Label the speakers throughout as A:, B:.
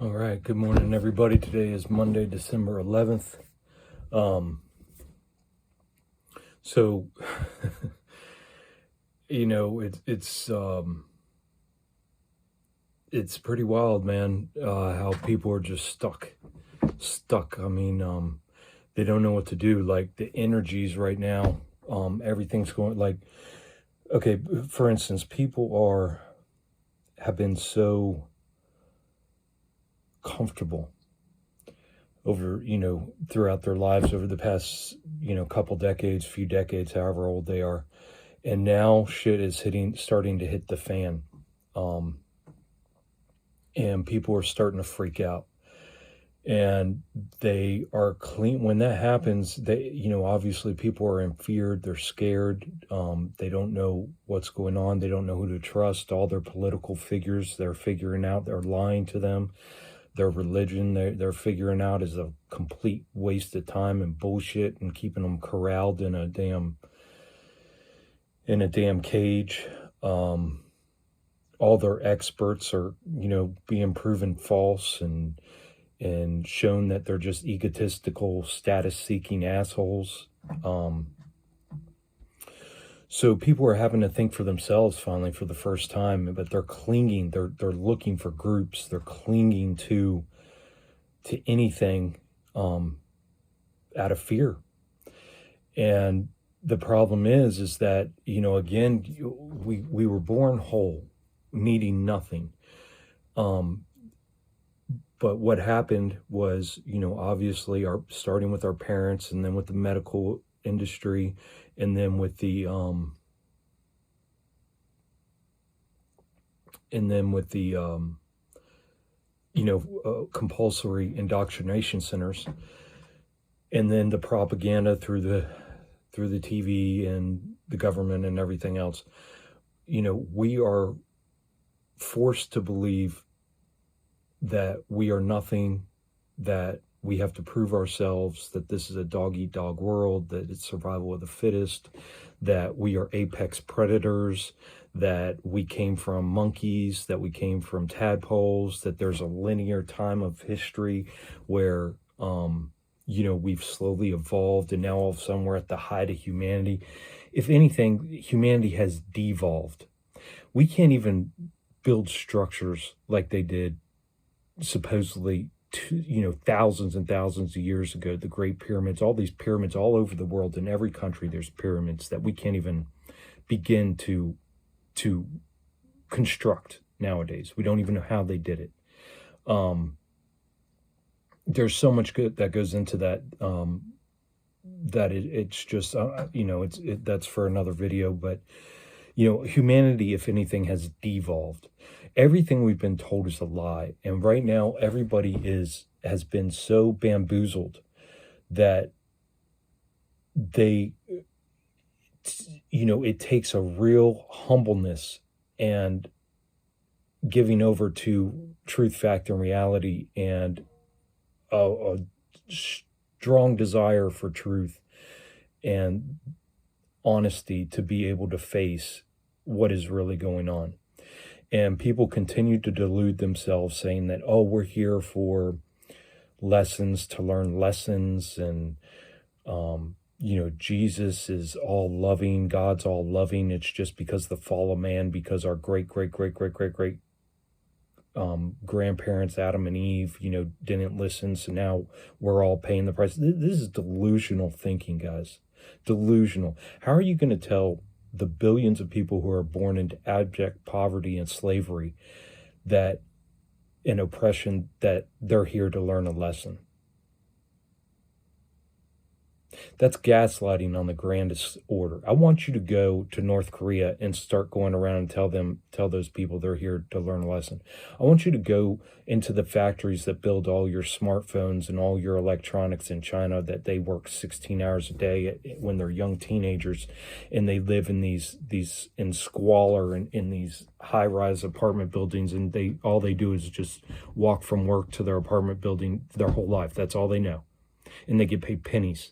A: All right, good morning, everybody. Today is Monday, December 11th. So, it's pretty wild, man, how people are just stuck. I mean, they don't know what to do. Like, the energies right now, everything's going, like, okay, for instance, people have been so comfortable over, throughout their lives over the past, couple decades, few decades, however old they are. And now shit is starting to hit the fan. And people are starting to freak out. And they are clean. When that happens, obviously people are in fear. They're scared. They don't know what's going on. They don't know who to trust. All their political figures, they're figuring out, they're lying to them. Their religion, they're figuring out is a complete waste of time and bullshit, and keeping them corralled in a damn cage. All their experts are, being proven false and shown that they're just egotistical, status-seeking assholes. So people are having to think for themselves finally for the first time, but they're clinging, they're looking for groups, they're clinging to anything out of fear. And the problem is that, again, we were born whole, needing nothing. But what happened was, obviously starting with our parents, and then with the medical industry, and then with the compulsory indoctrination centers, and then the propaganda through the TV and the government and everything else. We are forced to believe that we are nothing, that we have to prove ourselves, that this is a dog-eat-dog world, that it's survival of the fittest, that we are apex predators, that we came from monkeys, that we came from tadpoles, that there's a linear time of history where, we've slowly evolved, and now all of a sudden we're at the height of humanity. If anything, humanity has devolved. We can't even build structures like they did supposedly thousands and thousands of years ago. The Great Pyramids, all these pyramids all over the world, in every country there's pyramids that we can't even begin to construct nowadays. We don't even know how they did it. There's so much good that goes into that, that it's just that's for another video. But humanity, if anything, has devolved. Everything we've been told is a lie. And right now, everybody has been so bamboozled that it takes a real humbleness and giving over to truth, fact, and reality, and a strong desire for truth and honesty to be able to face what is really going on. And people continue to delude themselves, saying that, oh, we're here for lessons, to learn lessons, and Jesus is all loving, God's all loving. It's just because the fall of man, because our great grandparents, Adam and Eve, didn't listen, so now we're all paying the price. This is delusional thinking, guys. Delusional. How are you going to tell the billions of people who are born into abject poverty and slavery that and oppression that they're here to learn a lesson? That's gaslighting on the grandest order. I want you to go to North Korea and start going around and tell those people they're here to learn a lesson. I want you to go into the factories that build all your smartphones and all your electronics in China, that they work 16 hours a day when they're young teenagers, and they live in these in squalor and in these high-rise apartment buildings, and all they do is just walk from work to their apartment building their whole life. That's all they know. And they get paid pennies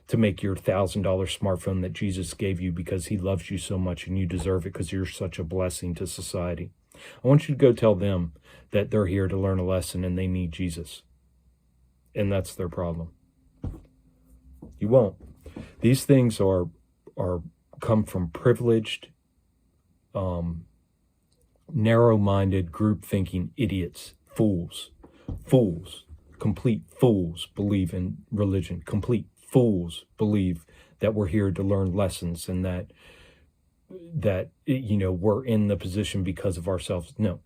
A: to make your $1,000 smartphone that Jesus gave you because he loves you so much, and you deserve it because you're such a blessing to society. I want you to go tell them that they're here to learn a lesson and they need Jesus. And that's their problem. You won't. These things are come from privileged, narrow-minded, group-thinking idiots, fools, complete fools believe in religion. Complete fools believe that we're here to learn lessons and that we're in the position because of ourselves. No.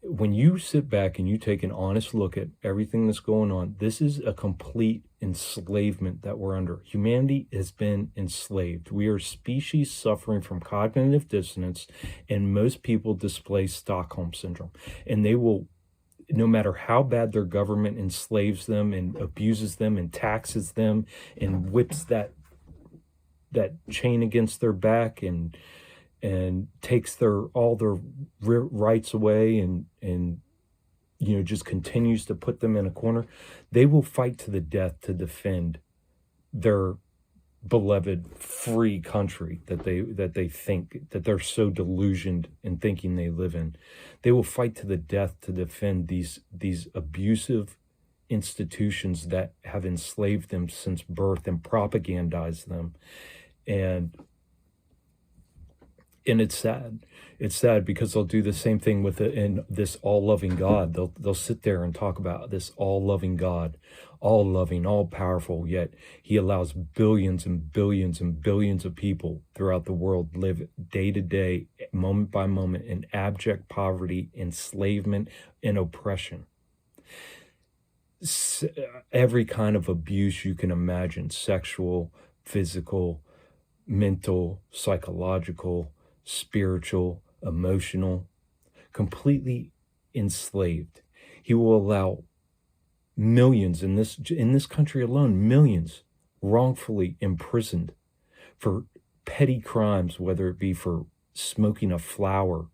A: When you sit back and you take an honest look at everything that's going on, this is a complete enslavement that we're under. Humanity has been enslaved. We are a species suffering from cognitive dissonance, and most people display Stockholm syndrome. And they will, no matter how bad their government enslaves them and abuses them and taxes them and whips that chain against their back and takes all their rights away and just continues to put them in a corner, they will fight to the death to defend their beloved free country that they think that they're so delusioned in thinking they live in. They will fight to the death to defend these abusive institutions that have enslaved them since birth and propagandized them. And it's sad. It's sad because they'll do the same thing with in this all-loving God. They'll sit there and talk about this all-loving God, all-loving, all-powerful, yet he allows billions and billions and billions of people throughout the world live day to day, moment by moment, in abject poverty, enslavement, and oppression. Every kind of abuse you can imagine, sexual, physical, mental, psychological, spiritual, emotional, completely enslaved. He will allow millions in this country alone, millions wrongfully imprisoned for petty crimes, whether it be for smoking a flower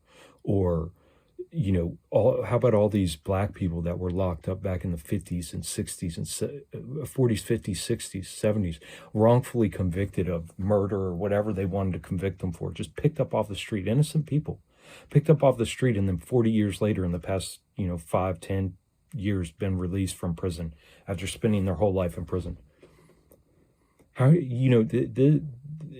A: or how about all these black people that were locked up back in the 50s and 60s and 40s, 50s, 60s, 70s, wrongfully convicted of murder or whatever they wanted to convict them for, just picked up off the street, innocent people, picked up off the street, and then 40 years later, in the past, 5, 10 years, been released from prison after spending their whole life in prison. How,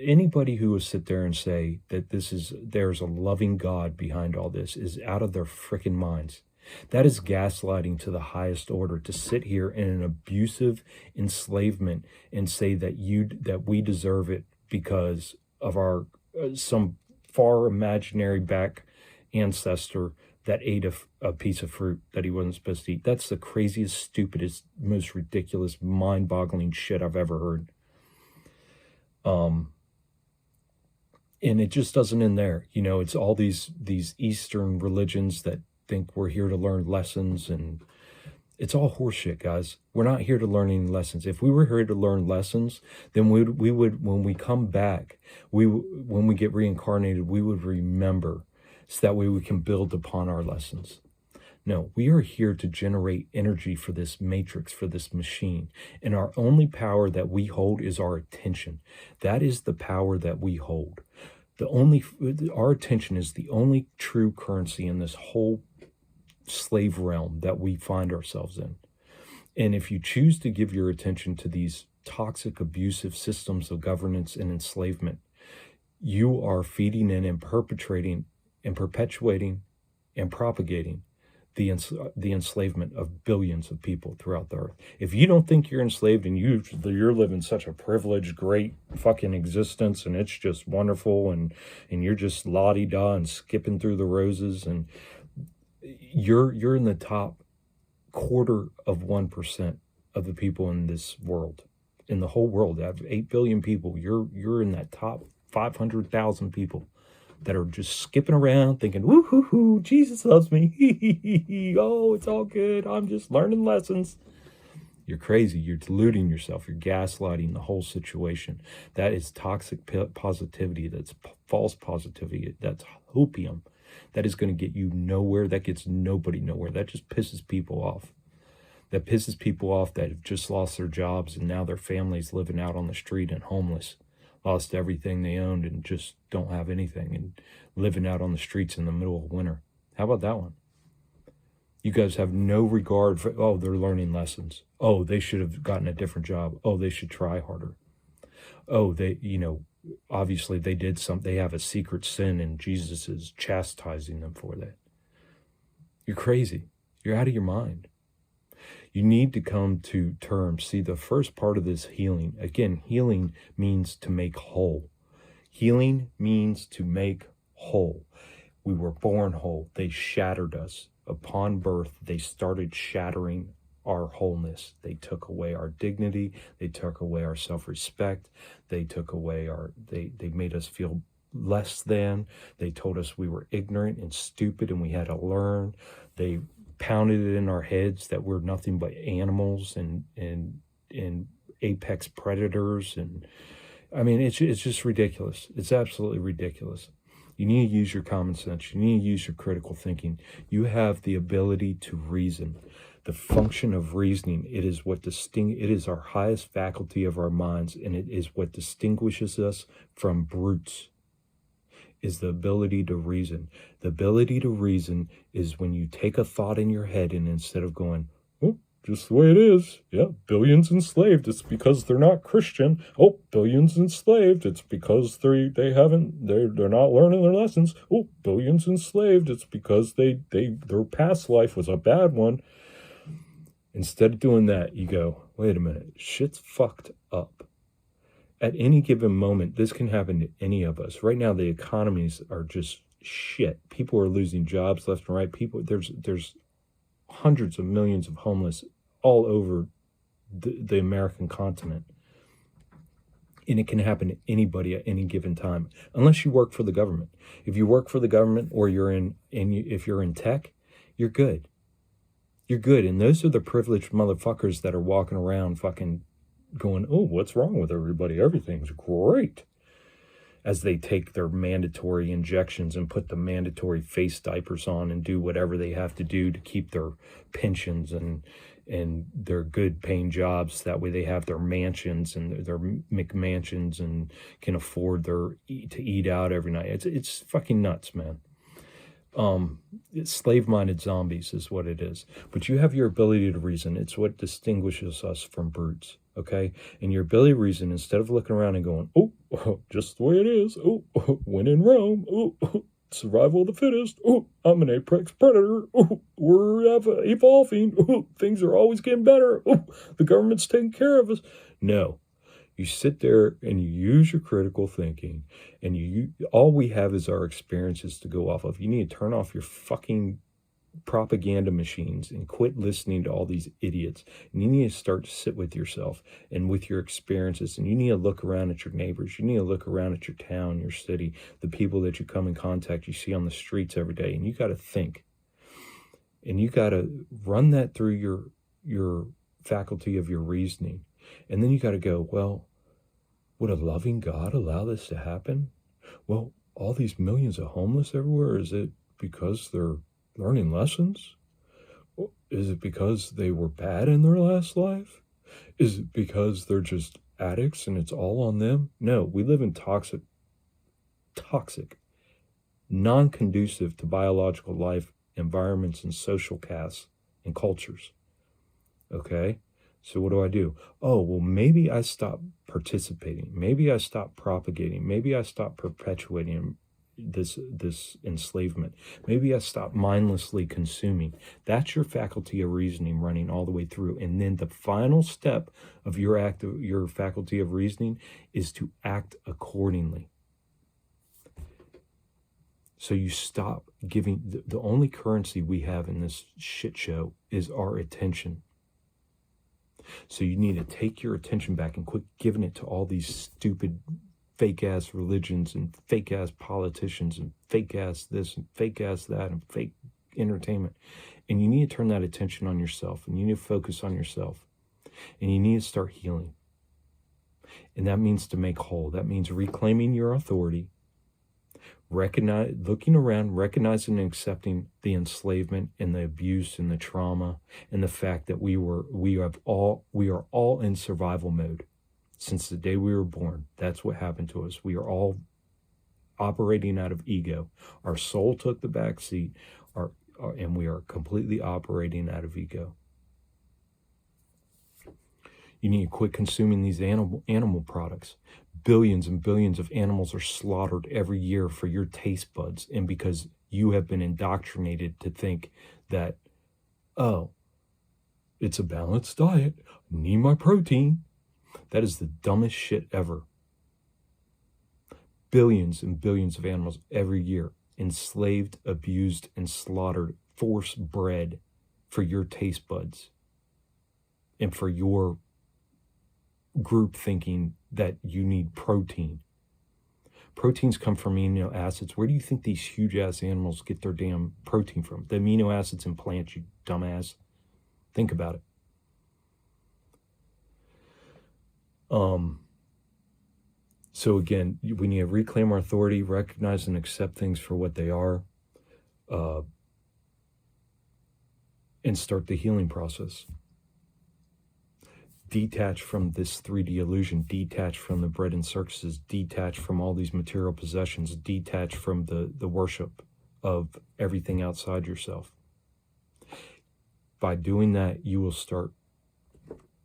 A: anybody who will sit there and say that there's a loving God behind all this is out of their freaking minds. That is gaslighting to the highest order, to sit here in an abusive enslavement and say that we deserve it because of our some far imaginary back ancestor that ate a piece of fruit that he wasn't supposed to eat. That's the craziest, stupidest, most ridiculous, mind-boggling shit I've ever heard. And it just doesn't end there. It's all these Eastern religions that think we're here to learn lessons, and it's all horseshit, guys. We're not here to learn any lessons. If we were here to learn lessons, then we would when we come back, when we get reincarnated, we would remember, so that way we can build upon our lessons. No, we are here to generate energy for this matrix, for this machine. And our only power that we hold is our attention. That is the power that we hold. Our attention is the only true currency in this whole slave realm that we find ourselves in. And if you choose to give your attention to these toxic, abusive systems of governance and enslavement, you are feeding in and perpetrating and perpetuating and propagating the enslavement of billions of people throughout the earth. If you don't think you're enslaved and you're living such a privileged, great fucking existence and it's just wonderful and you're just la-di-da and skipping through the roses and you're in the top 1/4% of the people in this world, in the whole world. Out of 8 billion people, you're in that top 500,000 people that are just skipping around thinking, woo-hoo-hoo, Jesus loves me. Oh, it's all good. I'm just learning lessons. You're crazy. You're deluding yourself. You're gaslighting the whole situation. That is toxic positivity. That's false positivity. That's hopium. That is going to get you nowhere. That gets nobody nowhere. That just pisses people off. That pisses people off that have just lost their jobs and now their family's living out on the street and homeless. Lost everything they owned and just don't have anything and living out on the streets in the middle of winter, How about that one? You guys have no regard for, oh, they're learning lessons. Oh, they should have gotten a different job. Oh, they should try harder. Oh, they, obviously they did something. They have a secret sin and Jesus is chastising them for that. You're crazy. You're out of your mind. You need to come to terms. See, the first part of this healing, again, healing means to make whole. Healing means to make whole. We were born whole. They shattered us. Upon birth, they started shattering our wholeness. They took away our dignity. They took away our self-respect. They took away they made us feel less than. They told us we were ignorant and stupid and we had to learn. They pounded it in our heads that we're nothing but animals and apex predators. And I mean, it's just ridiculous. It's absolutely ridiculous. You need to use your common sense. You need to use your critical thinking. You have the ability to reason. The function of reasoning, it is our highest faculty of our minds, and it is what distinguishes us from brutes, is the ability to reason. The ability to reason is when you take a thought in your head and instead of going, oh, just the way it is. Yeah, billions enslaved. It's because they're not Christian. Oh, billions enslaved. It's because they're not learning their lessons. Oh, billions enslaved. It's because their past life was a bad one. Instead of doing that, you go, wait a minute, shit's fucked up. At any given moment, this can happen to any of us. Right now, the economies are just shit. People are losing jobs left and right. There's hundreds of millions of homeless all over the American continent. And it can happen to anybody at any given time, unless you work for the government. If you work for the government or if you're in tech, you're good. You're good. And those are the privileged motherfuckers that are walking around fucking going, oh, what's wrong with everybody? Everything's great. As they take their mandatory injections and put the mandatory face diapers on and do whatever they have to do to keep their pensions and their good paying jobs. That way they have their mansions and their McMansions and can afford to eat out every night. It's fucking nuts, man. It's slave-minded zombies is what it is. But you have your ability to reason. It's what distinguishes us from brutes, okay? And your ability to reason, instead of looking around and going, oh, just the way it is. Oh, when in Rome. Oh, survival of the fittest. Oh, I'm an apex predator. Oh, we're evolving. Oh, things are always getting better. Oh, the government's taking care of us. No. You sit there and you use your critical thinking, and all we have is our experiences to go off of. You need to turn off your fucking propaganda machines and quit listening to all these idiots. And you need to start to sit with yourself and with your experiences, and you need to look around at your neighbors. You need to look around at your town, your city, the people that you come in contact, you see on the streets every day, and you got to think. And you got to run that through your faculty of your reasoning. And then you got to go, well, would a loving God allow this to happen? Well, all these millions of homeless everywhere, is it because they're learning lessons? Is it because they were bad in their last life? Is it because they're just addicts and it's all on them? No, we live in toxic, non-conducive to biological life environments and social castes and cultures. Okay? So what do? Oh, well, maybe I stop participating. Maybe I stop propagating. Maybe I stop perpetuating this enslavement. Maybe I stop mindlessly consuming. That's your faculty of reasoning running all the way through. And then the final step of your faculty of reasoning is to act accordingly. So you stop giving, the only currency we have in this shit show is our attention. So you need to take your attention back and quit giving it to all these stupid fake-ass religions and fake-ass politicians and fake-ass this and fake-ass that and fake entertainment. And you need to turn that attention on yourself, and you need to focus on yourself. And you need to start healing. And that means to make whole. That means reclaiming your authority, looking around, recognizing and accepting the enslavement and the abuse and the trauma and the fact that we are all in survival mode since the day we were born. That's what happened to us. We are all operating out of ego. Our soul took the back seat. and we are completely operating out of ego. You need to quit consuming these animal products. Billions and billions of animals are slaughtered every year for your taste buds, and because you have been indoctrinated to think that, oh, it's a balanced diet, I need my protein. That is the dumbest shit ever. Billions and billions of animals every year, enslaved, abused, and slaughtered, forced bred for your taste buds and for your group thinking that you need protein. Proteins come from amino acids. Where do you think these huge ass animals get their damn protein from? The amino acids in plants, you dumbass. Think about it. So again, we need to reclaim our authority, recognize and accept things for what they are, and start the healing process. Detach from this 3D illusion, detach from the bread and circuses, detach from all these material possessions, detach from the worship of everything outside yourself. By doing that, you will start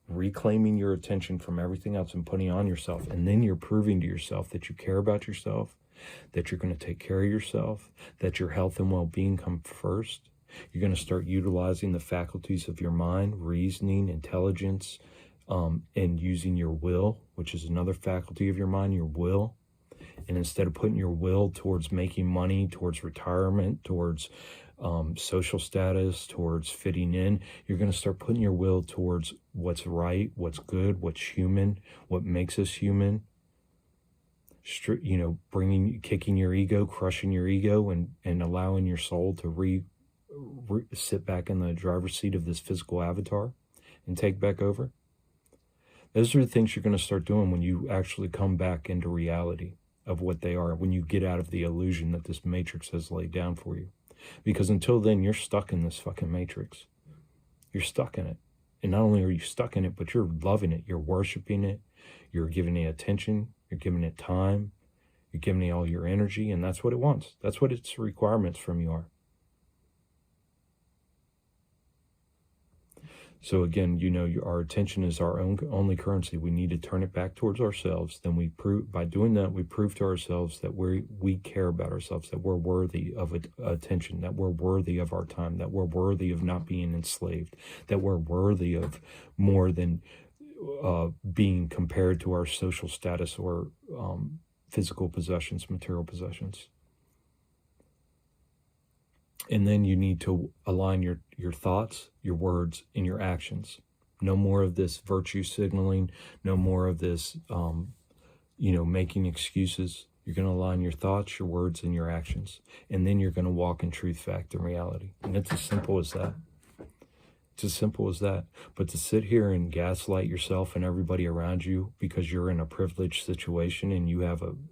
A: reclaiming your attention from everything else and putting on yourself. And then you're proving to yourself that you care about yourself, that you're going to take care of yourself, that your health and well-being come first. You're going to start utilizing the faculties of your mind, reasoning, intelligence, and using your will, which is another faculty of your mind, your will. And instead of putting your will towards making money, towards retirement, towards social status, towards fitting in, you're going to start putting your will towards what's right, what's good, what's human, what makes us human. Kicking your ego, crushing your ego, and allowing your soul to sit back in the driver's seat of this physical avatar and take back over. Those are the things you're going to start doing when you actually come back into reality of what they are, when you get out of the illusion that this matrix has laid down for you. Because until then, you're stuck in this fucking matrix. You're stuck in it. And not only are you stuck in it, but you're loving it. You're worshiping it. You're giving it attention. You're giving it time. You're giving it all your energy. And that's what it wants. That's what its requirements from you are. So again, our attention is our only currency. We need to turn it back towards ourselves. Then by doing that, we prove to ourselves that we care about ourselves, that we're worthy of attention, that we're worthy of our time, that we're worthy of not being enslaved, that we're worthy of more than being compared to our social status or physical possessions, material possessions. And then you need to align your thoughts, your words, and your actions. No more of this virtue signaling. No more of this, making excuses. You're going to align your thoughts, your words, and your actions. And then you're going to walk in truth, fact, and reality. And it's as simple as that. It's as simple as that. But to sit here and gaslight yourself and everybody around you because you're in a privileged situation and you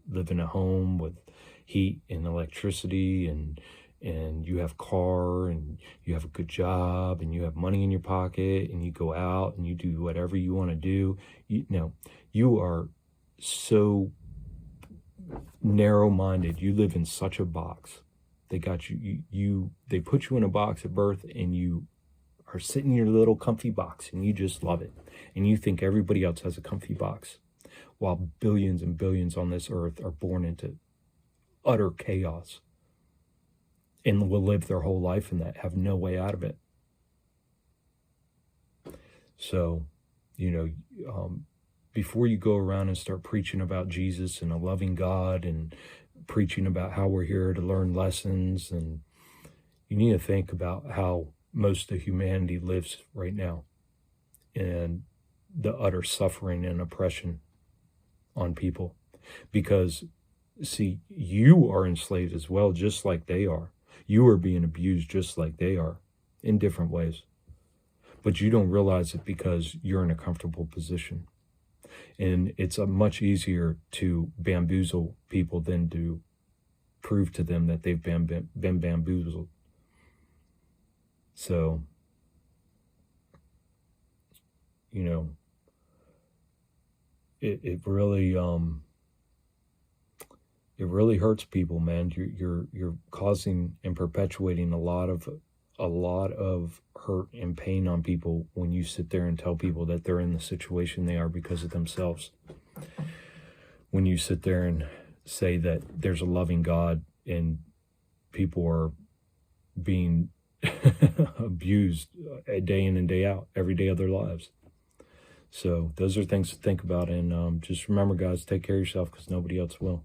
A: live in a home with heat and electricity and you have a car and you have a good job and you have money in your pocket and you go out and you do whatever you want to do. You are so narrow-minded. You live in such a box. They got they put you in a box at birth and you are sitting in your little comfy box and you just love it. And you think everybody else has a comfy box while billions and billions on this earth are born into utter chaos and will live their whole life in that, have no way out of it. So, before you go around and start preaching about Jesus and a loving God and preaching about how we're here to learn lessons, and you need to think about how most of humanity lives right now and the utter suffering and oppression on people. Because, see, you are enslaved as well, just like they are. You are being abused just like they are in different ways. But you don't realize it because you're in a comfortable position. And it's much easier to bamboozle people than to prove to them that they've been bamboozled. So, it really, It really hurts people, man. You're causing and perpetuating a lot of hurt and pain on people when you sit there and tell people that they're in the situation they are because of themselves. When you sit there and say that there's a loving God and people are being abused day in and day out, every day of their lives. So those are things to think about. And just remember, guys, take care of yourself because nobody else will.